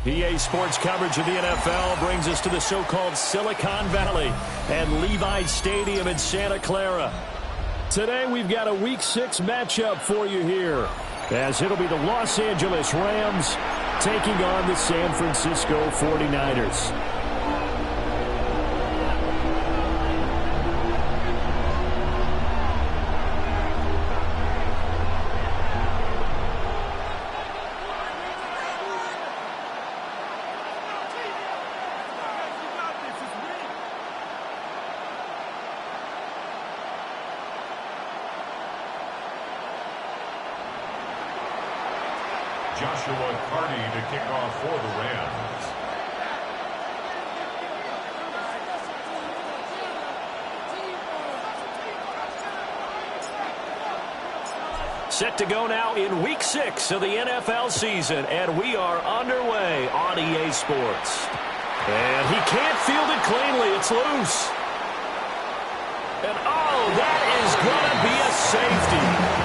PA Sports coverage of the NFL brings us to the so-called Silicon Valley and Levi Stadium in Santa Clara. Today we've got a Week 6 matchup for you here, as it'll be the Los Angeles Rams taking on the San Francisco 49ers. Joshua Carney to kick off for the Rams. Set to go now in Week 6 of the NFL season, and we are underway on EA Sports. And he can't field it cleanly. It's loose. And, oh, that is going to be a safety.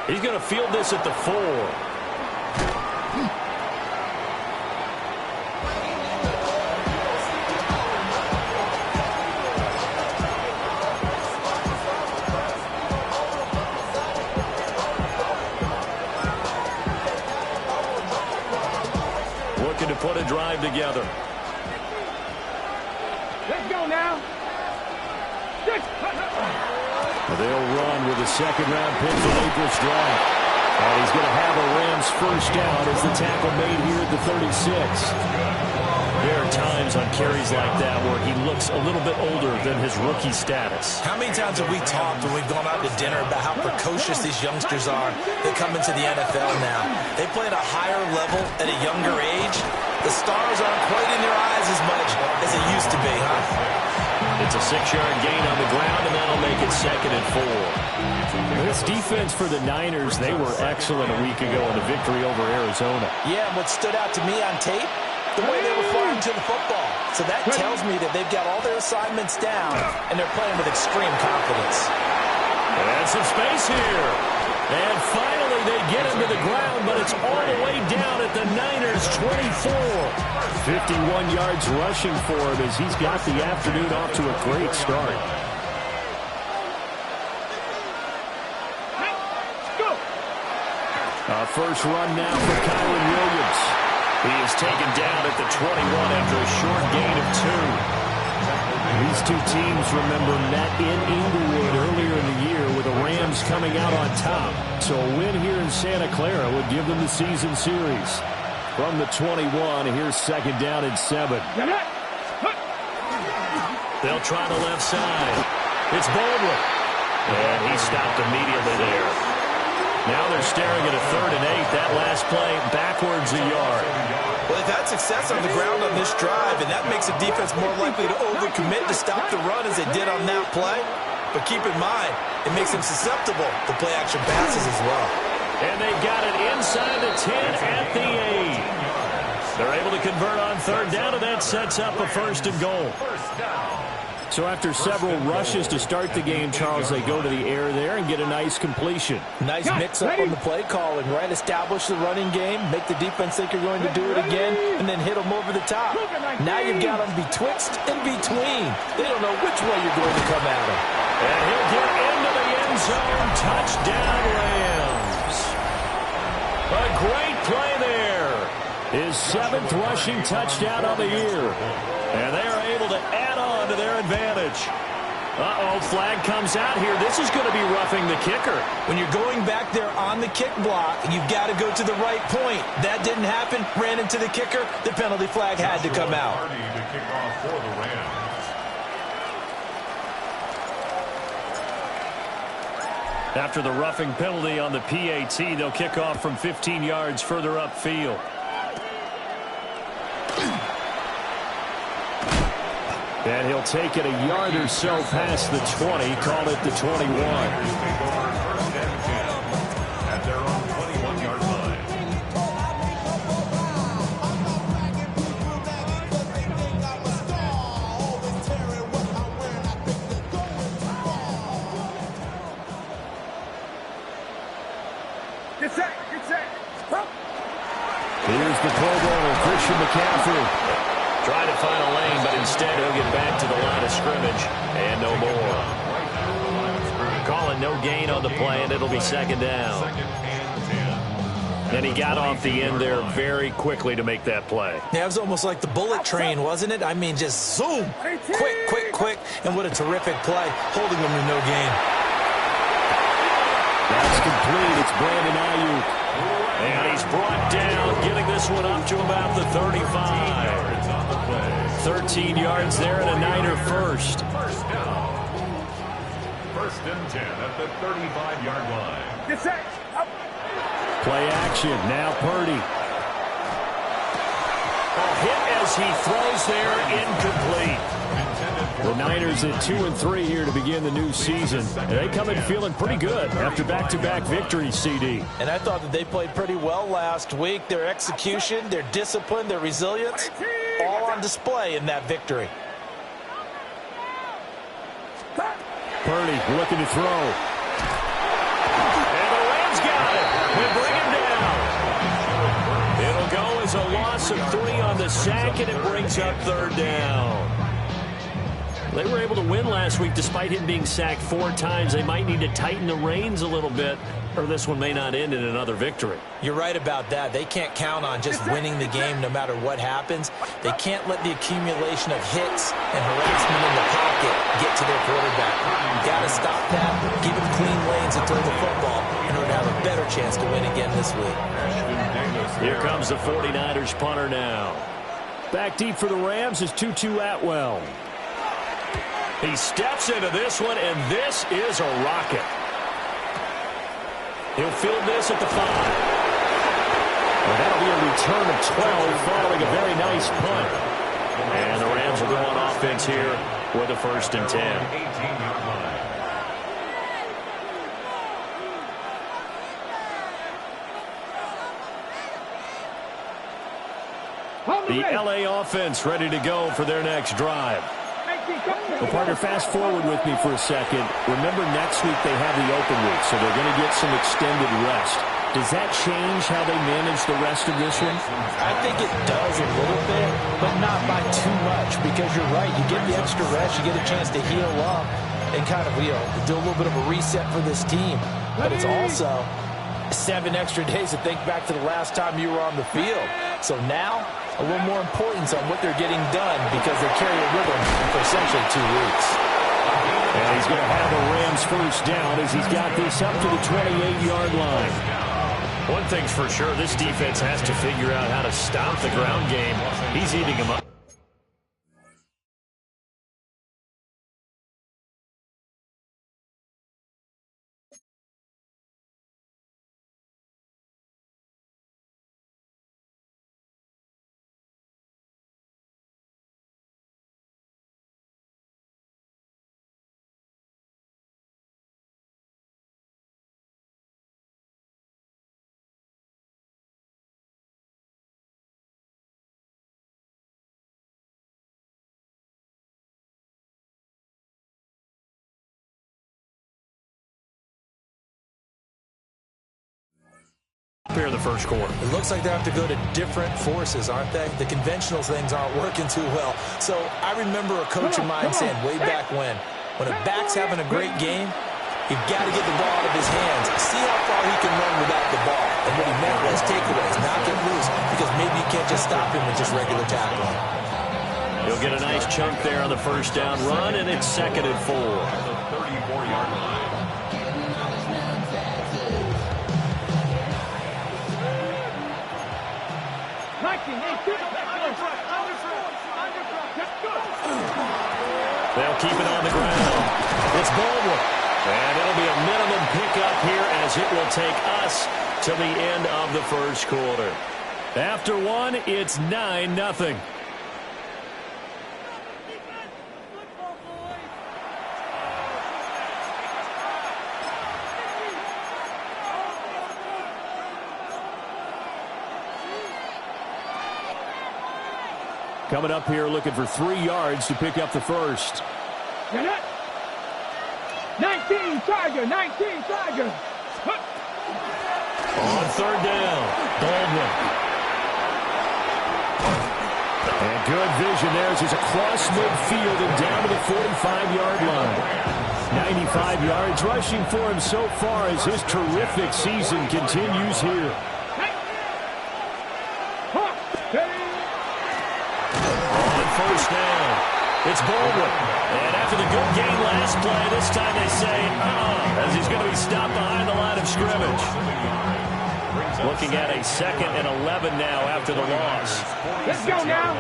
He's going to field this at the 4. Looking to put a drive together. Let's go now. They'll run with a second-round pick to make this drive. And he's going to have a Rams first down as the tackle made here at the 36. There are times on carries like that where he looks a little bit older than his rookie status. How many times have we talked when we've gone out to dinner about how precocious these youngsters are that come into the NFL now? They play at a higher level at a younger age. The stars aren't quite in their eyes as much as it used to be, huh? It's a 6-yard gain on the ground, and that'll make it 2nd and 4. This defense for the Niners, they were excellent a week ago in the victory over Arizona. Yeah, and what stood out to me on tape, the way they were flying to the football. So that tells me that they've got all their assignments down, and they're playing with extreme confidence. And some space here. And finally they get him to the ground, but it's all the way down at the Niners' 24. 51 yards rushing for him as he's got the afternoon off to a great start. First run now for Kyron Williams. He is taken down at the 21 after a short gain of 2. These two teams, remember, met in Inglewood earlier in the year with the Rams coming out on top. So a win here in Santa Clara would give them the season series. From the 21, here's 2nd down and 7. They'll try the left side. It's Baldwin. And he stopped immediately there. Now they're staring at a 3rd and 8. That last play backwards a yard. Well, they've had success on the ground on this drive, and that makes a defense more likely to overcommit to stop the run as they did on that play. But keep in mind, it makes them susceptible to play-action passes as well. And they got it inside the 10 at the 8. They're able to convert on 3rd down, and that sets up a 1st and goal. So after several rushes to start the game, Charles, they go to the air there and get a nice completion. Nice mix-up on the play calling, right? Establish the running game, make the defense think you're going to do it again, and then hit them over the top. Now you've got them betwixt and between. They don't know which way you're going to come at them. And he'll get into the end zone. Touchdown, Rams. A great play there. His 7th rushing touchdown of the year. And they are able to add on to their advantage. Uh-oh, flag comes out here. This is going to be roughing the kicker. When you're going back there on the kick block, you've got to go to the right point. That didn't happen. Ran into the kicker. The penalty flag had to come out. To kick off for the Rams. After the roughing penalty on the PAT, they'll kick off from 15 yards further upfield. And he'll take it a yard or so past the 20, call it the 21. At their own 21-yard line. Get set. Here's the Pro Bowler, Christian McCaffrey. Trying to find a lane, but instead he'll get back to the line of scrimmage. And no more. Calling no gain on the play, and it'll be second down. And he got off the end there very quickly to make that play. Yeah, it was almost like the bullet train, wasn't it? I mean, just zoom. Quick. And what a terrific play, holding them to no gain. That's complete. It's Brandon Ayuk. And he's brought down, getting this one up to about the 35. 13 yards there and a Niner first. First and 10 at the 35-yard line. Get set. Play action. Now Purdy. A hit as he throws there, incomplete. The Niners at 2-3 here to begin the new season. And they come in feeling pretty good after back-to-back victories, CD. And I thought that they played pretty well last week. Their execution, their discipline, their resilience, all on display in that victory. Purdy looking to throw. And the Rams got it. They bring him down. It'll go as a loss of 3 on the sack, and it brings up third down. They were able to win last week despite him being sacked 4 times. They might need to tighten the reins a little bit, or this one may not end in another victory. You're right about that. They can't count on just winning the game no matter what happens. They can't let the accumulation of hits and harassment in the pocket get to their quarterback. Got to stop that, give him clean lanes and throw the football in order to have a better chance to win again this week. Here comes the 49ers punter now. Back deep for the Rams is Tutu Atwell. He steps into this one, and this is a rocket. He'll field this at the 5. And that'll be a return of 12 following a very nice punt. And the Rams will go on offense here with a 1st and 10. The LA offense ready to go for their next drive. Well, partner, fast forward with me for a second. Remember, next week they have the open week, so they're going to get some extended rest. Does that change how they manage the rest of this one? I think it does a little bit, but not by too much, because you're right. You get the extra rest, you get a chance to heal up and kind of, do a little bit of a reset for this team. But it's also 7 extra days to think back to the last time you were on the field. So now, a little more importance on what they're getting done because they carry it with them for essentially 2 weeks. And he's going to have a Rams first down as he's got this up to the 28-yard line. One thing's for sure, this defense has to figure out how to stop the ground game. He's eating them up. Here in the first quarter. It looks like they have to go to different forces, aren't they? The conventional things aren't working too well. So I remember a coach of mine saying way back when a back's having a great game, you've got to get the ball out of his hands. See how far he can run without the ball. And what he meant was takeaways, knock it loose, because maybe you can't just stop him with just regular tackling. He'll get a nice chunk there on the first down run, and it's 2nd and 4. 34-yard line. They'll keep it on the ground. It's Baldwin. And it'll be a minimum pickup here as it will take us to the end of the first quarter. After 1, it's 9-0. Coming up here looking for 3 yards to pick up the first. 19 Tiger. On third down, Baldwin. And good vision there as he's across midfield and down to the 45-yard line. 95 yards rushing for him so far as his terrific season continues here. On first down, it's Baldwin. And after the good game last play, this time they say, as he's going to be stopped behind the line of scrimmage. Looking at a 2nd and 11 now after the loss. Let's go now.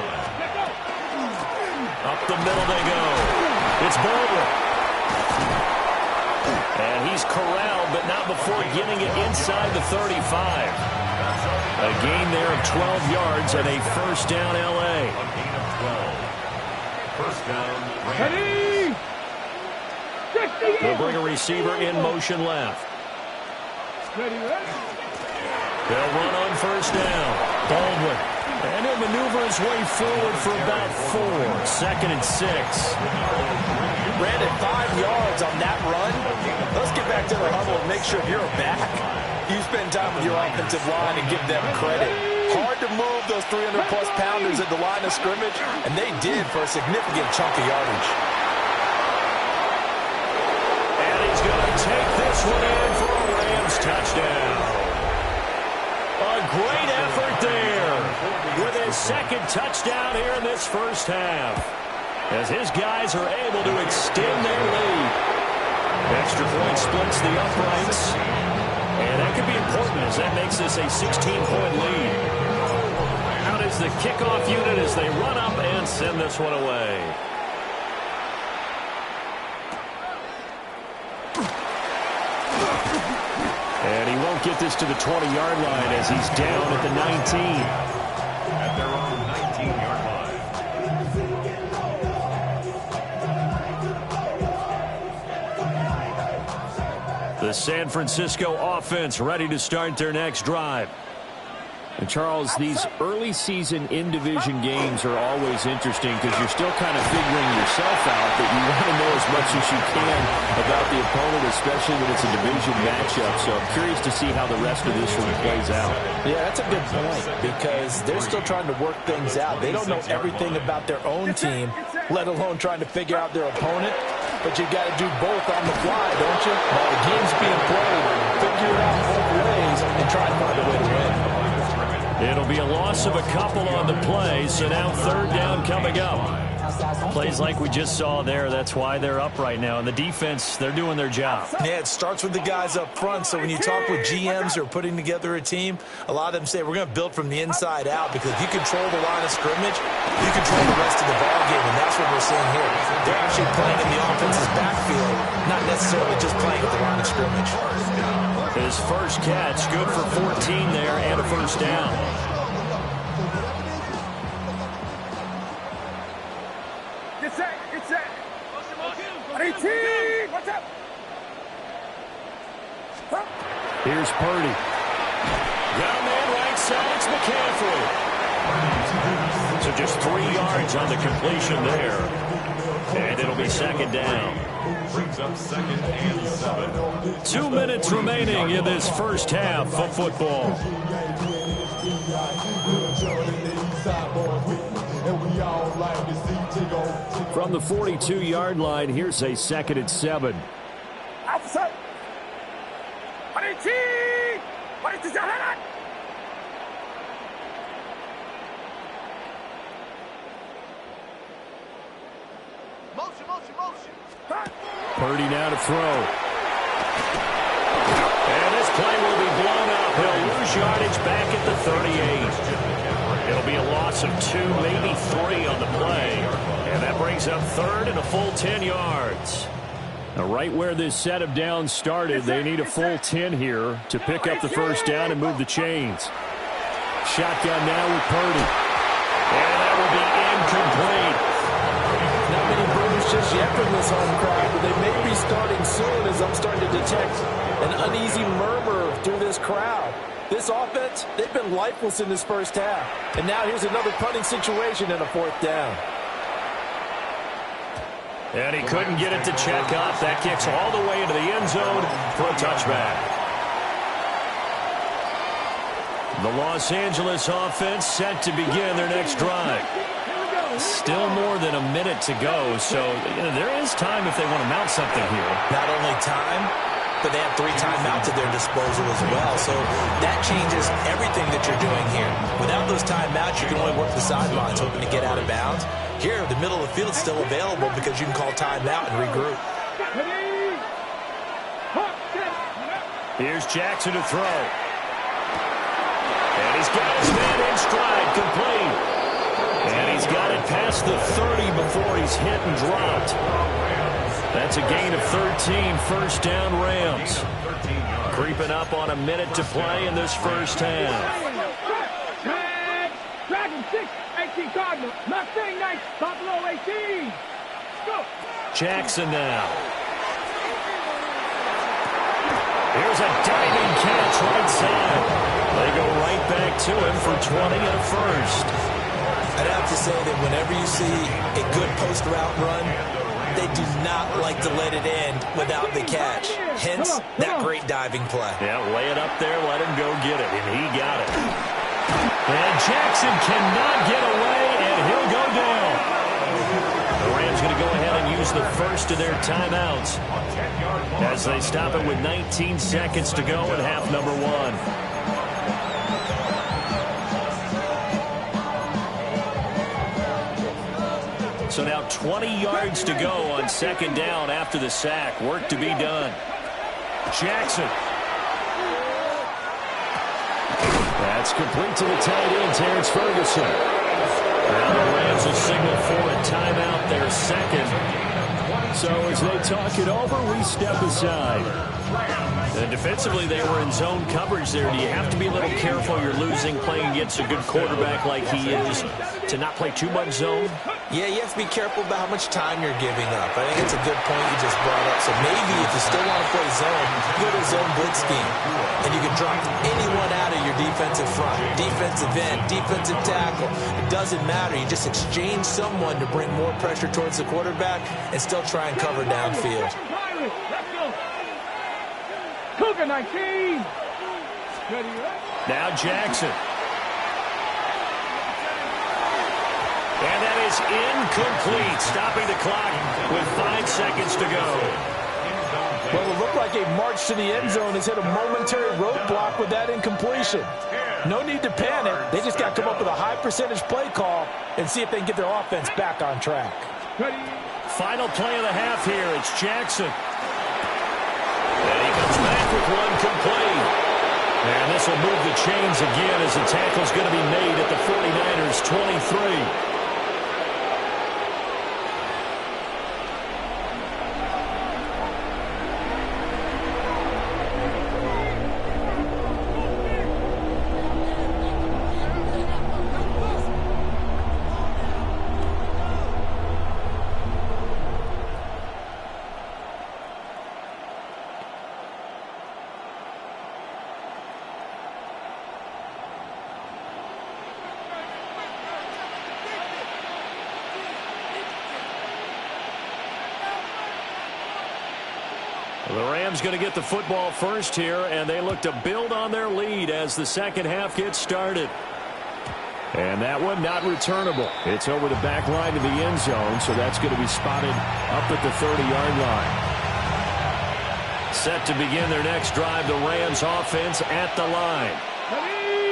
Up the middle they go. It's Baldwin. And he's corralled, but not before getting it inside the 35. A gain there of 12 yards and a first down L.A. First down. Ready. They'll bring a receiver in motion left. Ready. They'll run on first down. Baldwin. And he'll maneuver his way forward for about 4. 2nd and 6. Ran it 5 yards on that run. Let's get back to the huddle and make sure you're back. You spend time with your offensive line and give them credit. Hard to move those 300-plus pounders at the line of scrimmage, and they did for a significant chunk of yardage. And he's going to take this one in for a Rams touchdown. A great effort there with his 2nd touchdown here in this first half, as his guys are able to extend their lead. Extra point splits the uprights, and that could be important as that makes this a 16-point lead. Out is the kickoff unit as they run up and send this one away. And he won't get this to the 20-yard line as he's down at the 19. At their own 19-yard line. The San Francisco offense ready to start their next drive. And Charles, these early season in-division games are always interesting because you're still kind of figuring yourself out, but you want to know as much as you can about the opponent, especially when it's a division matchup. So I'm curious to see how the rest of this one plays out. Yeah, that's a good point because they're still trying to work things out. They don't know everything about their own team, let alone trying to figure out their opponent. But you got to do both on the fly, don't you? While the game's being played, figure it out both ways and try to find a way to win. It'll be a loss of a couple on the play, so now third down coming up. Plays like we just saw there, that's why they're up right now. And the defense, they're doing their job. Yeah, it starts with the guys up front. So when you talk with GMs who are putting together a team, a lot of them say we're going to build from the inside out because if you control the line of scrimmage, you control the rest of the ball game, and that's what we're seeing here. They're actually playing in the offense's backfield, not necessarily just playing at the line of scrimmage. His first catch, good for 14 there and a first down. Get set. Get set. 18. What's up? Here's Purdy. Down man right side, it's McCaffrey. So just 3 yards on the completion there. And it'll be second down. Brings up 2nd and 7. 2 minutes remaining in this first half of football. From the 42-yard line, here's a 2nd and 7. Outside. 18. Motion. Purdy now to throw. And this play will be blown up. He'll lose yardage back at the 38. It'll be a loss of 2, maybe 3 on the play. And that brings up third and a full 10 yards. Now, right where this set of downs started, they need a full 10 here to pick up the first down and move the chains. Shotgun now with Purdy. And that will be incomplete. Not many booms just yet from this home crowd, but they may be starting soon as I'm starting to detect an uneasy murmur through this crowd. This offense, they've been lifeless in this first half. And now here's another punting situation and a fourth down. And he couldn't get it to check up. That kicks all the way into the end zone for a touchback. The Los Angeles offense set to begin their next drive. Still more than a minute to go, so there is time if they want to mount something here. Not only time, but they have 3 timeouts at their disposal as well. So that changes everything that you're doing here. Without those timeouts, you can only work the sidelines, hoping to get out of bounds. Here, the middle of the field is still available because you can call timeout and regroup. Here's Jackson to throw. And he's got his man in stride, complete. And he's got it past the 30 before he's hit and dropped. That's a gain of 13, first down Rams. Creeping up on a minute to play in this first half. Dragon 6, 18 Cardinal, Mustang Knights, Buffalo 18. Go. Jackson now. Here's a diving catch right side. They go right back to him for 20 and a first. I'd have to say that whenever you see a good post route run, they do not like to let it end without the catch. Hence, that great diving play. Yeah, lay it up there, let him go get it, and he got it. And Jackson cannot get away, and he'll go down. The Rams going to go ahead and use the first of their timeouts as they stop it with 19 seconds to go in half number 1. So now 20 yards to go on second down after the sack. Work to be done. Jackson. That's complete to the tight end, Terrence Ferguson. Now the Rams will signal for a timeout, their second. So as they talk it over, we step aside. And defensively, they were in zone coverage there. Do you have to be a little careful? You're losing playing against a good quarterback like he is to not play too much zone? Yeah, you have to be careful about how much time you're giving up. I think it's a good point you just brought up. So maybe if you still want to play zone, you go to a zone blitz scheme. And you can drop anyone out of your defensive front. Defensive end, defensive tackle. It doesn't matter. You just exchange someone to bring more pressure towards the quarterback and still try and cover downfield. Cougar 19. Now Jackson. And that is incomplete, stopping the clock with 5 seconds to go. Well, it looked like a march to the end zone has hit a momentary roadblock with that incompletion. No need to panic. They just got to come up with a high percentage play call and see if they can get their offense back on track. Final play of the half here. It's Jackson. And he comes back with one complete. And this will move the chains again as the tackle's going to be made at the 49ers 23. The Rams going to get the football first here, and they look to build on their lead as the second half gets started. And that one not returnable. It's over the back line to the end zone, so that's going to be spotted up at the 30-yard line. Set to begin their next drive, the Rams offense at the line.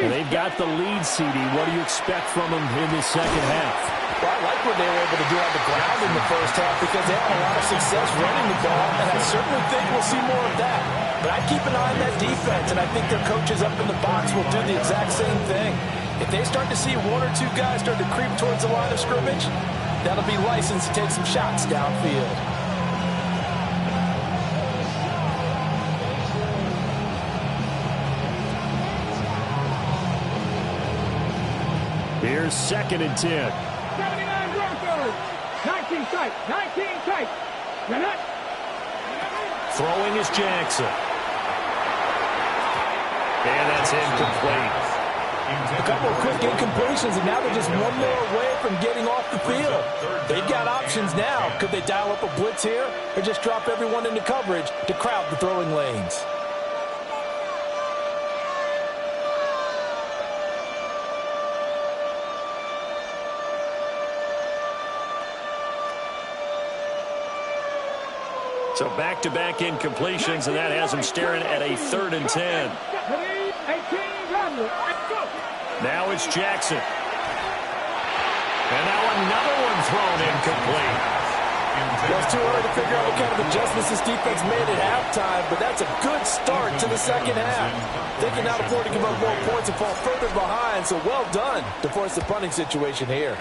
And they've got the lead, CD. What do you expect from them in this second half? Well, I like what they were able to do on the ground in the first half because they had a lot of success running the ball, and I certainly think we'll see more of that. But I keep an eye on that defense, and I think their coaches up in the box will do the exact same thing. If they start to see one or two guys start to creep towards the line of scrimmage, that'll be licensed to take some shots downfield. Here's 2nd and 10. 79 Broncos. 19 tight. 19 tight. Throwing is Jackson. And that's incomplete. A couple of quick incompletions, and now they're just one more away from getting off the field. They've got options now. Could they dial up a blitz here or just drop everyone into coverage to crowd the throwing lanes? So back-to-back incompletions, and that has him staring at a 3rd and 10. Now it's Jackson. And now another one thrown incomplete. Well, it's too early to figure out what kind of adjustments this defense made at halftime, but that's a good start to the second half. They can now afford to give up more points and fall further behind, so well done to force the punting situation here.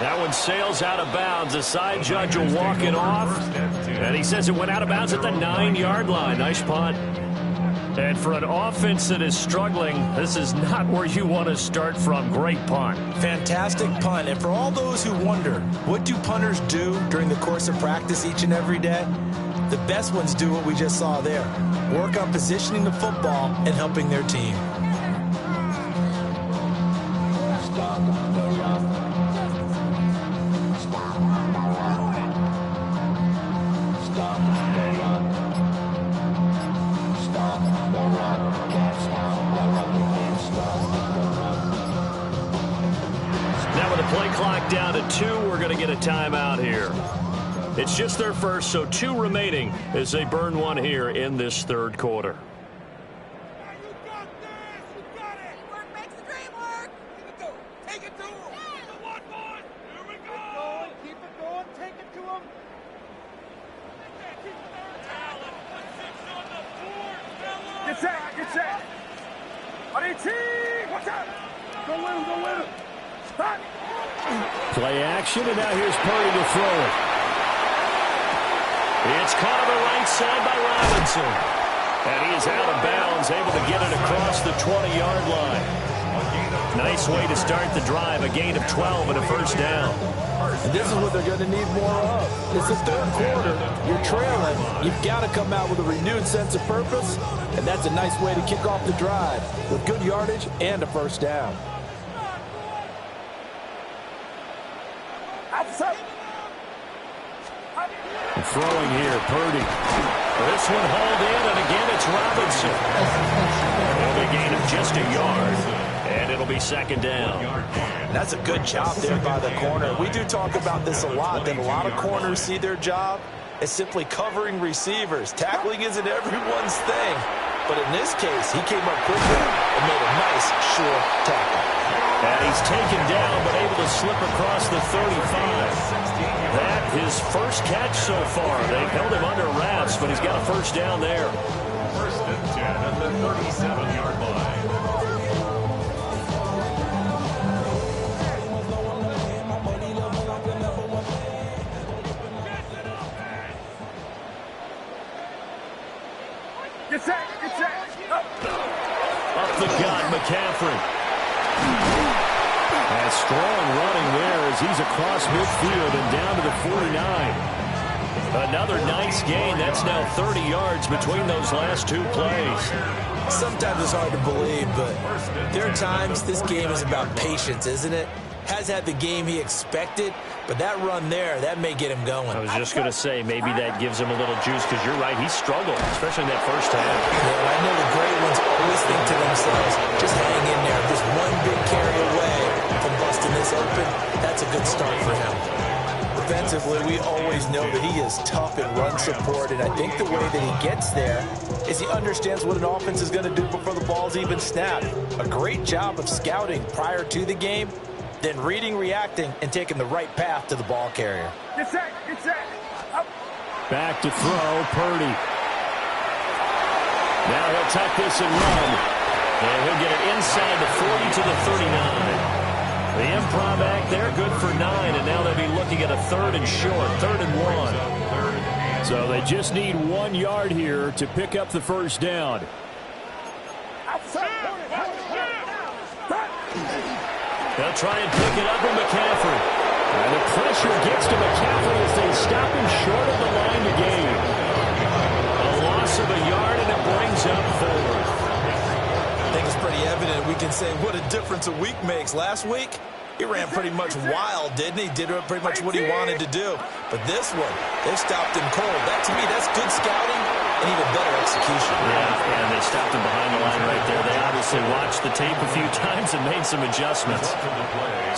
That one sails out of bounds. The side judge will walk it off. And he says it went out of bounds at the 9-yard line. Nice punt. And for an offense that is struggling, this is not where you want to start from. Great punt. Fantastic punt. And for all those who wonder, what do punters do during the course of practice each and every day? The best ones do what we just saw there. Work on positioning the football and helping their team. Play clock down to 2. We're going to get a timeout here. It's just their first, so 2 remaining as they burn one here in this 3rd quarter. You got this! You got it! Teamwork makes the dream work! Take it to him! The 1-1! Here we go! Keep it going, take it to him! Get set! Watch out! Go with him! Stop! Play action, and now here's Purdy to throw it. It's caught on the right side by Robinson. And he is out of bounds, able to get it across the 20-yard line. Nice way to start the drive, a gain of 12 and a first down. And this is what they're going to need more of. It's the 3rd quarter. You're trailing. You've got to come out with a renewed sense of purpose, and that's a nice way to kick off the drive with good yardage and a first down. Throwing here, Purdy. This one hauled in, and again it's Robinson. It'll be a gain of just a yard, and it'll be 2nd down. That's a good job there by the corner. We do talk about this a lot, that a lot of corners see their job as simply covering receivers. Tackling isn't everyone's thing, but in this case, he came up quickly and made a nice, sure tackle. And he's taken down, but able to slip across the 35. That his first catch so far. They've held him under wraps, but he's got a first down there. 1st and 10 at the 37-yard line. Get set! Up the gut, McCaffrey. And strong running there as he's across midfield and down to the 49. Another nice gain. That's now 30 yards between those last 2 plays. Sometimes it's hard to believe, but there are times this game is about patience, isn't it? Has had the game he expected, but that run there, that may get him going. I was just going to say, maybe that gives him a little juice, because you're right, he struggled, especially in that first half. Yeah, I know the great ones always think to themselves, just hang in there. Just one big carry away from busting this open, that's a good start for him. Defensively, we always know that he is tough in run support, and I think the way that he gets there is he understands what an offense is going to do before the ball's even snapped. A great job of scouting prior to the game, then reading, reacting, and taking the right path to the ball carrier. Get set! Up. Back to throw, Purdy. Now he'll tuck this and run. And he'll get it inside the 40 to the 39. The improv act there, good for 9, and now they'll be looking at a 3rd and short, 3rd and 1. So they just need 1 yard here to pick up the first down. They'll try and pick it up with McCaffrey. And the pressure gets to McCaffrey as they stop him short of the line to gain. A loss of a yard, and it brings up 4th. I think it's pretty evident. We can say what a difference a week makes. Last week, he ran pretty much wild, didn't he? Did pretty much what he wanted to do. But this one, they stopped him cold. That, to me, that's good scouting and even better execution. Yeah, and they stopped him behind the line right there. They obviously watched watched the tape a few times and made some adjustments.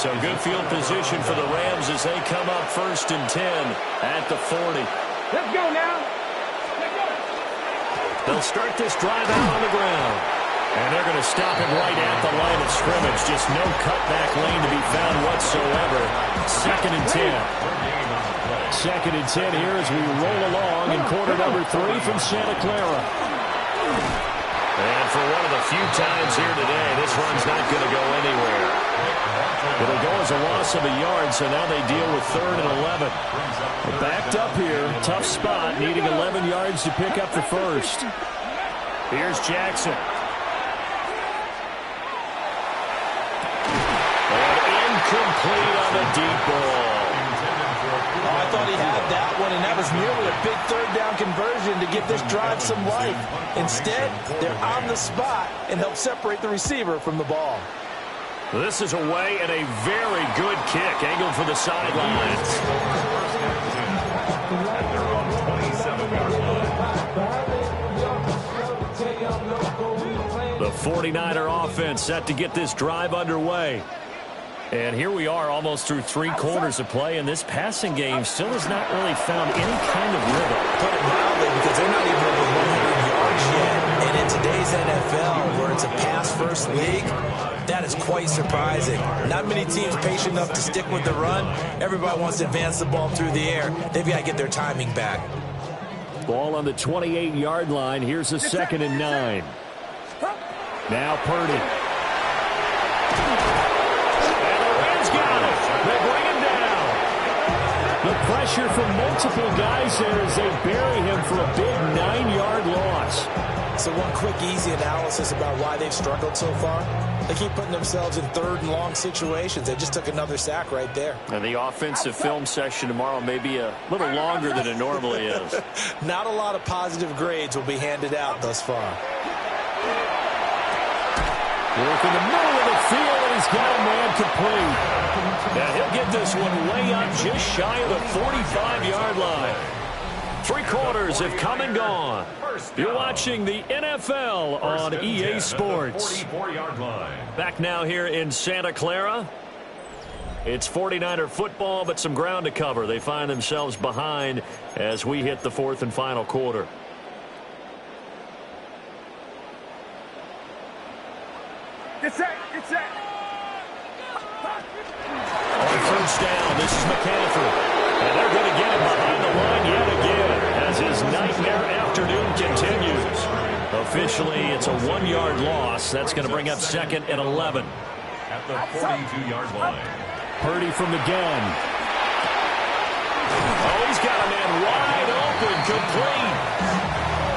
So good field position for the Rams as they come up 1st and 10 at the 40. Let's go now. They'll start this drive out on the ground. And they're going to stop it right at the line of scrimmage. Just no cutback lane to be found whatsoever. 2nd and 10. 2nd and 10 here as we roll along in quarter number 3 from Santa Clara. And for one of the few times here today, this run's not going to go anywhere. It'll go as a loss of a yard, so now they deal with 3rd and 11. They're backed up here. Tough spot, needing 11 yards to pick up the first. Here's Jackson. Complete on the deep ball. Oh, I thought he had that one, and that was nearly a big 3rd down conversion to give this drive some life. Instead, they're on the spot and help separate the receiver from the ball. This is away and a very good kick, angled for the sidelines. The 49er offense set to get this drive underway. And here we are almost through 3 quarters of play, and this passing game still has not really found any kind of rhythm. Put it mildly, because they're not even over 100 yards yet. And in today's NFL, where it's a pass-first league, that is quite surprising. Not many teams patient enough to stick with the run. Everybody wants to advance the ball through the air. They've got to get their timing back. Ball on the 28-yard line. Here's a 2nd and 9. Now Purdy. The pressure from multiple guys there as they bury him for a big 9-yard loss. So one quick, easy analysis about why they've struggled so far. They keep putting themselves in 3rd and long situations. They just took another sack right there. And the offensive film session tomorrow may be a little longer than it normally is. Not a lot of positive grades will be handed out thus far. Work in the middle of the field, and he's got a man complete. Now he'll get this one way up just shy of the 45-yard line. 3 quarters have come and gone. You're watching the NFL on EA Sports. Back now here in Santa Clara. It's 49er football, but some ground to cover. They find themselves behind as we hit the 4th and final quarter. Get set, get set. On 1st down, this is McCaffrey. And they're going to get him behind the line yet again as his nightmare afternoon continues. Officially, it's a 1-yard loss. That's going to bring up 2nd and 11. At the 42-yard line. Purdy from the gun. Oh, he's got a man wide open, complete.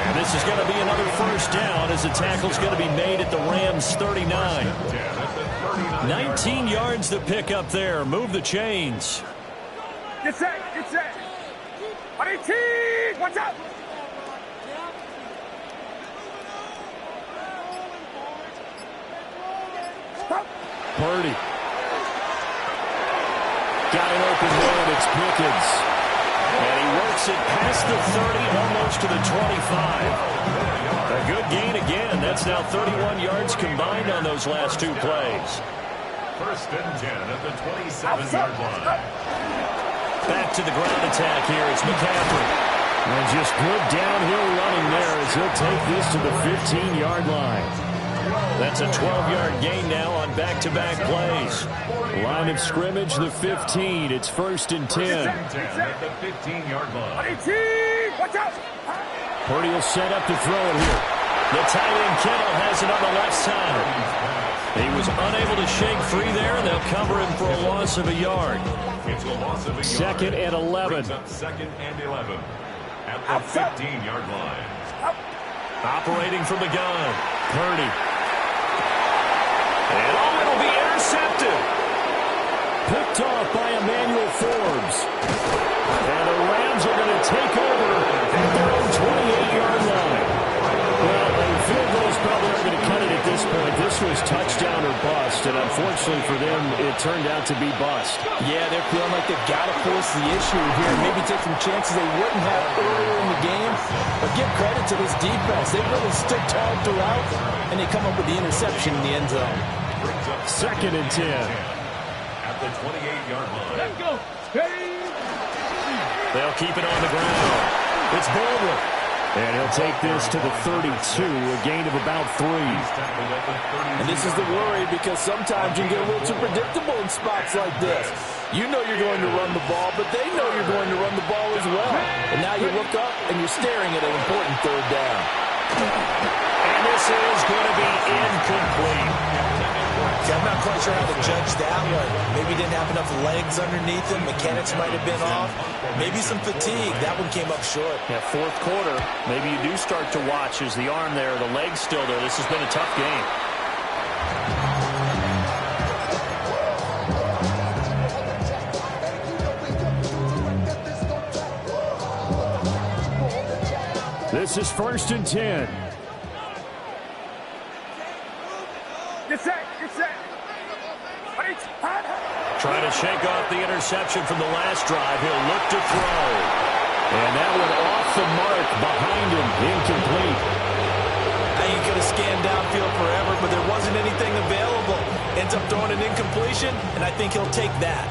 And this is going to be another 1st down as the tackle's going to be made at the Rams' 39. 19 yards to pick up there. Move the chains. Get set, get set. On 18, watch out. Purdy. Got an open man. It's Pickens. And he works it past the 30, almost to the 25. A good gain again. That's now 31 yards combined on those last 2 plays. 1st and 10 at the 27-yard line. Back to the ground attack here. It's McCaffrey. And just good downhill running there as he'll take this to the 15-yard line. That's a 12-yard gain now on back-to-back plays. Line of scrimmage, the 15. It's 1st and 10. At the 15-yard line. 18, watch out. Purdy will set up to throw it here. The tight end Kittle has it on the left side. He was unable to shake free there, and they'll cover him for a loss of a yard. It's a loss of a yard. 2nd and 11. 2nd and 11 at the 15-yard line. Operating from the gun, Purdy. And oh, it'll be intercepted. Picked off by Emmanuel Forbes. And the Rams are going to take over at their own 28-yard line. Well, a field goal is probably not going to cut it at this point. This was touchdown or bust, and unfortunately for them, it turned out to be bust. Yeah, they're feeling like they've got to force the issue here. Maybe take some chances they wouldn't have earlier in the game. But give credit to this defense. They've really stood tall throughout. and they come up with the interception in the end zone. 2nd and 10. At the 28-yard line. Let's go. They'll keep it on the ground. It's Baldwin. And he'll take this to the 32, a gain of about 3. And this is the worry, because sometimes you can get a little too predictable in spots like this. You know you're going to run the ball, but they know you're going to run the ball as well. And now you look up and you're staring at an important 3rd down. And this is going to be incomplete. See, I'm not quite sure how to judge that one. Maybe he didn't have enough legs underneath him. Mechanics might have been off. Maybe some fatigue. That one came up short. Yeah, 4th quarter, maybe you do start to watch as the arm there, the leg's still there. This has been a tough game. This is 1st and 10. Get set. Get set. Trying to shake off the interception from the last drive. He'll look to throw. And that one off the mark behind him. Incomplete. He could have scanned downfield forever, but there wasn't anything available. Ends up throwing an incompletion, and I think he'll take that.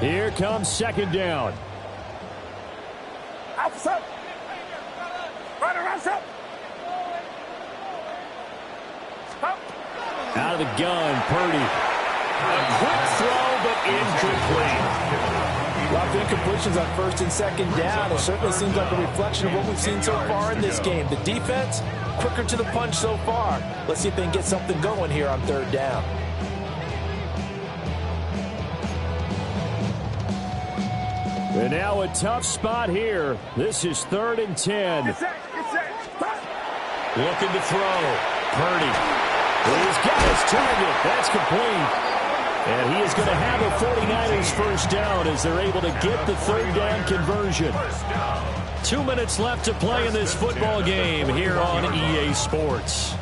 Here comes 2nd down. Outside. Right around up. Out of the gun, Purdy. A quick throw, but incomplete. A lot of incompletions on 1st and 2nd down. It certainly seems like a reflection of what we've seen so far in this game. The defense, quicker to the punch so far. Let's see if they can get something going here on 3rd down. And now a tough spot here. This is 3rd and 10. Get set. Get set. Looking to throw. Purdy. He's got his target. That's complete. And he is going to have a 49ers first down as they're able to get the 3rd down conversion. 2 minutes left to play in this football game here on EA Sports.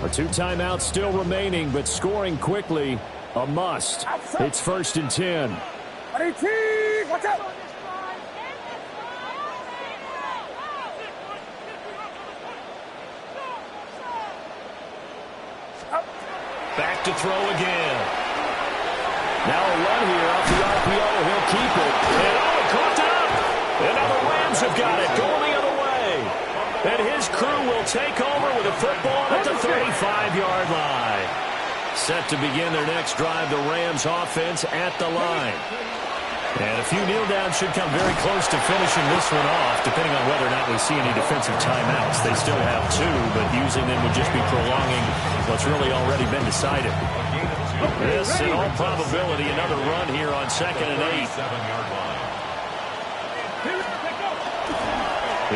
Our 2 timeouts still remaining, but scoring quickly, a must. It's 1st and 10. Watch out. Back to throw again. Now a run here off the RPO. He'll keep it. And he cooked it up. And now the Rams have got it. Going the other way. And his crew will take over with a football at the 35-yard line. Set to begin their next drive, the Rams offense at the line. And a few kneel downs should come very close to finishing this one off, depending on whether or not we see any defensive timeouts. They still have 2, but using them would just be prolonging what's really already been decided. This, in all probability, another run here on 2nd and 8.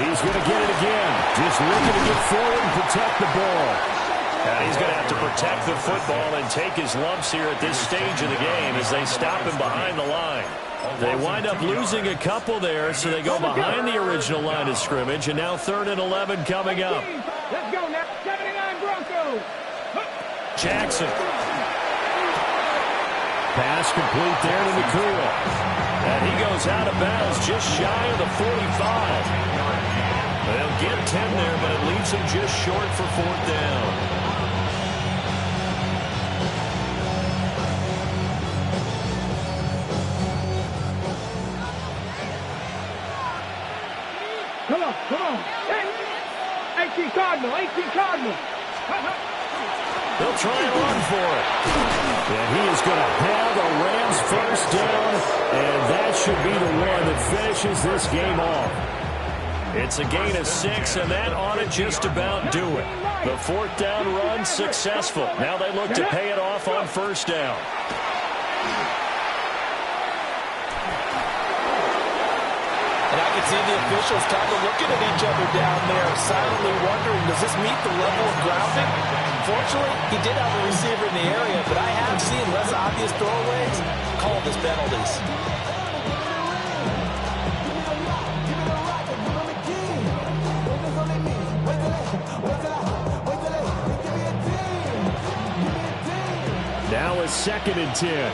He's going to get it again. Just looking to get forward and protect the ball. And he's going to have to protect the football and take his lumps here at this stage of the game as they stop him behind the line. They wind up losing a couple there, so they go behind the original line of scrimmage, and now 3rd and 11 coming up. Let's go now. 79 Broncos. Jackson. Pass complete there to McCool. And he goes out of bounds just shy of the 45. They'll get 10 there, but it leaves him just short for 4th down. Come on. Hey. 18 Cardinal. They'll try and run for it. And he is going to have a Rams first down, and that should be the one that finishes this game off. It's a gain of 6, and that ought to just about do it. The 4th down run successful. Now they look to pay it off on 1st down. And I can see the officials kind of looking at each other down there, silently wondering, does this meet the level of grounding? Fortunately, he did have a receiver in the area, but I have seen less obvious throwaways called as penalties. Now it's 2nd and 10.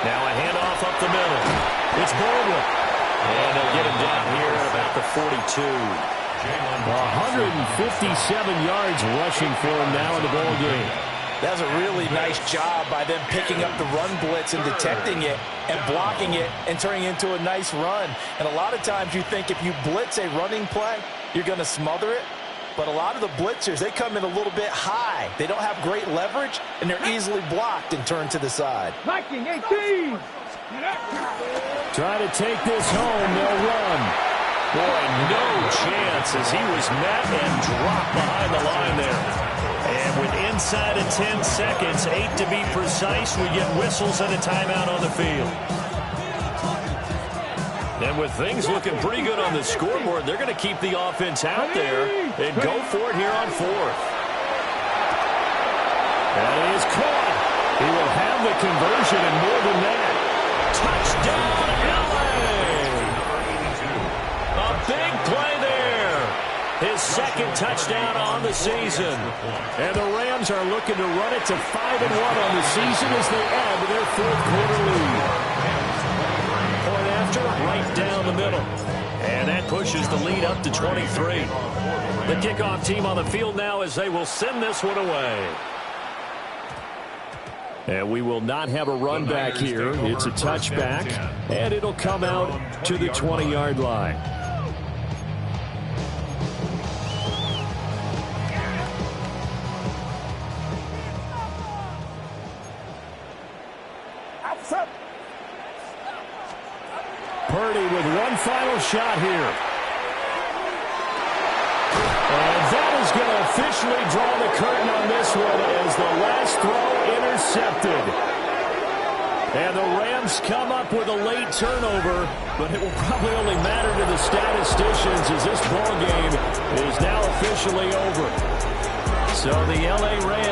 Now a handoff up the middle. It's Baldwin. And they'll get him down here at about the 42. 157 yards rushing for him now in the ball game. That was a really nice job by them picking up the run blitz and detecting it and blocking it and turning it into a nice run. And a lot of times you think if you blitz a running play, you're going to smother it. But a lot of the blitzers, they come in a little bit high. They don't have great leverage, and they're easily blocked and turned to the side. Knocking 18. Try to take this home. They'll run. Boy, no chance as he was met and dropped behind the line there. And with inside of 10 seconds, 8 to be precise, we get whistles and a timeout on the field. And with things looking pretty good on the scoreboard, they're going to keep the offense out there and go for it here on fourth. That is caught. He will have the conversion and more than that. Touchdown, LA! A big play there. His second touchdown on the season. And the Rams are looking to run it to 5-1 on the season as they add to their fourth quarter lead. Point after, right down the middle. And that pushes the lead up to 23. The kickoff team on the field now as they will send this one away. And we will not have a run back here. It's a touchback, and it'll come out to the 20-yard line. Purdy with one final shot here. And that is going to officially draw the curtain on this one as the last throw intercepted. And the Rams come up with a late turnover, but it will probably only matter to the statisticians as this ball game is now officially over. So the LA Rams